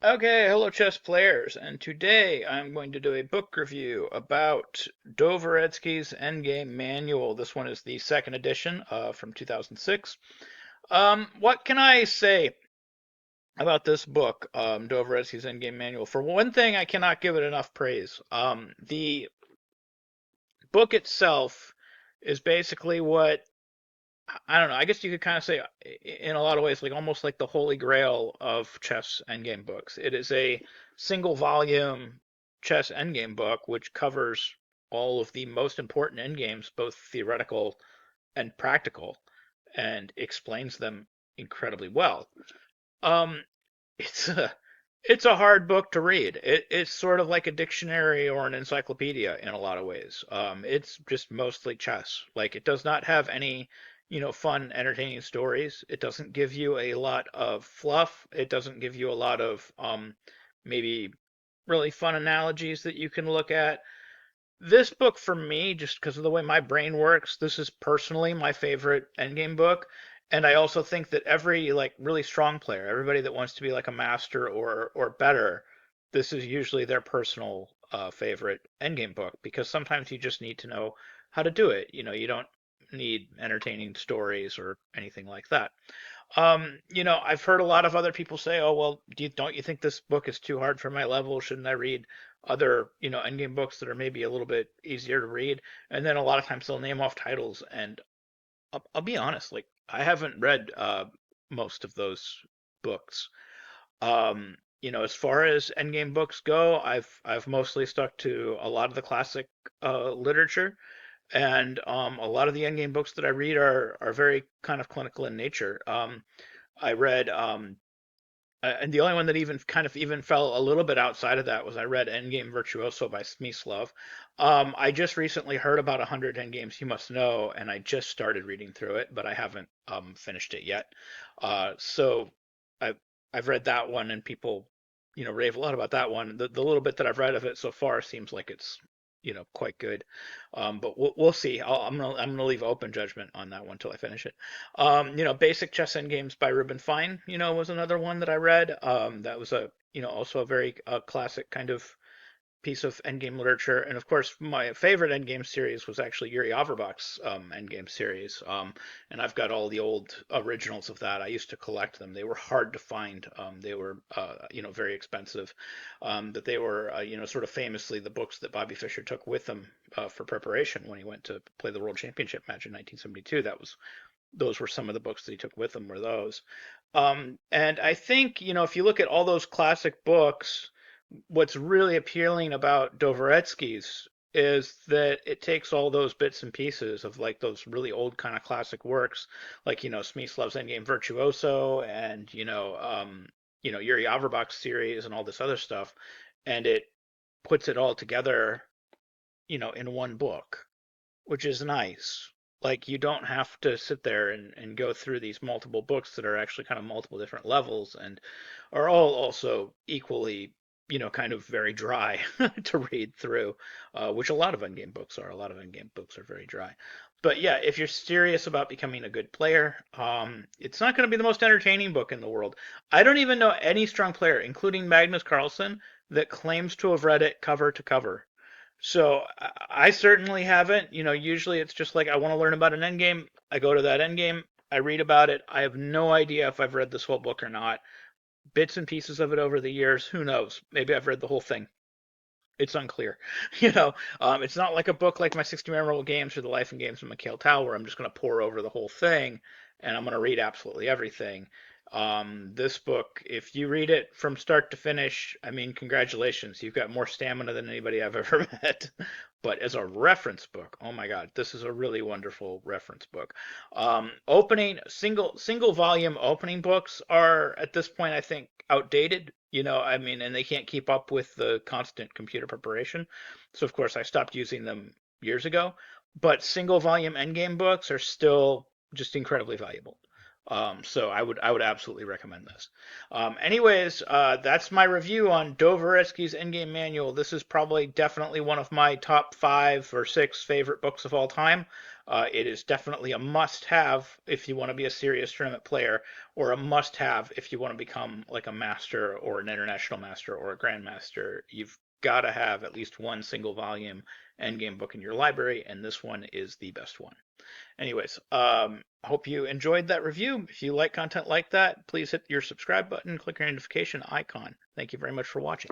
Okay, hello chess players, and today I'm going to do a book review about Dvoretsky's Endgame Manual. This one is the second edition from 2006. What can I say about this book, Dvoretsky's Endgame Manual? For one thing, I cannot give it enough praise. The book itself is basically what I don't know. I guess you could kind of say, in a lot of ways, like almost like the holy grail of chess endgame books. It is a single volume chess endgame book which covers all of the most important endgames, both theoretical and practical, and explains them incredibly well. Um, it's a hard book to read. It's sort of like a dictionary or an encyclopedia in a lot of ways. It's just mostly chess. Like it does not have any, fun, entertaining stories. It doesn't give you a lot of fluff. It doesn't give you a lot of maybe really fun analogies that you can look at. This book for me, just because of the way my brain works, this is personally my favorite endgame book. And I also think that every like really strong player, everybody that wants to be like a master or better, this is usually their personal favorite endgame book because sometimes you just need to know how to do it. You don't need entertaining stories or anything like that. I've heard a lot of other people say, "Oh, well, don't you think this book is too hard for my level? Shouldn't I read other, endgame books that are maybe a little bit easier to read?" And then a lot of times they'll name off titles, and I'll be honest, like I haven't read most of those books. As far as endgame books go, I've mostly stuck to a lot of the classic literature, and a lot of the endgame books that I read are very kind of clinical in nature. I read, and the only one that even kind of even fell a little bit outside of that was I read Endgame Virtuoso by Smyslov. I just recently heard about 100 Endgames You Must Know, and I just started reading through it, but I haven't finished it yet. So I've I've read that one, and people, rave a lot about that one. The little bit that I've read of it so far seems like it's, quite good. But we'll see. I'm gonna leave open judgment on that one until I finish it. Basic Chess Endgames by Ruben Fine, was another one that I read. That was also a very classic kind of piece of endgame literature. And of course, my favorite endgame series was actually Yuri Averbach's endgame series. And I've got all the old originals of that. I used to collect them. They were hard to find. They were, very expensive. That they were, sort of famously the books that Bobby Fischer took with him for preparation when he went to play the World Championship match in 1972. Those were some of the books that he took with him were those. And I think, if you look at all those classic books, what's really appealing about Dvoretsky's is that it takes all those bits and pieces of like those really old kind of classic works, like Smyslov's Endgame Virtuoso and Yuri Averbach's series and all this other stuff, and it puts it all together, in one book, which is nice. Like you don't have to sit there and go through these multiple books that are actually kind of multiple different levels and are all also equally, kind of very dry to read through, which a lot of endgame books are. A lot of endgame books are very dry. But yeah, if you're serious about becoming a good player, it's not going to be the most entertaining book in the world. I don't even know any strong player, including Magnus Carlsen, that claims to have read it cover to cover. So I certainly haven't. Usually it's just like I want to learn about an endgame. I go to that endgame. I read about it. I have no idea if I've read this whole book or not. Bits and pieces of it over the years. Who knows? Maybe I've read the whole thing. It's unclear. It's not like a book like my 60 Memorable Games or The Life and Games of Mikhail Tal, where I'm just going to pour over the whole thing and I'm going to read absolutely everything. This book, if you read it from start to finish, I mean, congratulations. You've got more stamina than anybody I've ever met. But as a reference book, oh my God, this is a really wonderful reference book. Opening single volume opening books are at this point, I think, outdated. I mean, and they can't keep up with the constant computer preparation. So of course I stopped using them years ago. But single volume endgame books are still just incredibly valuable. So I would absolutely recommend this. Anyways, that's my review on Dvoretsky's Endgame Manual. This is probably definitely one of my top 5 or 6 favorite books of all time. It is definitely a must-have if you want to be a serious tournament player, or a must-have if you want to become like a master or an international master or a grandmaster. You've got to have at least one single volume Endgame book in your library, and this one is the best one. Anyways, I hope you enjoyed that review. If you like content like that, please hit your subscribe button, click your notification icon. Thank you very much for watching.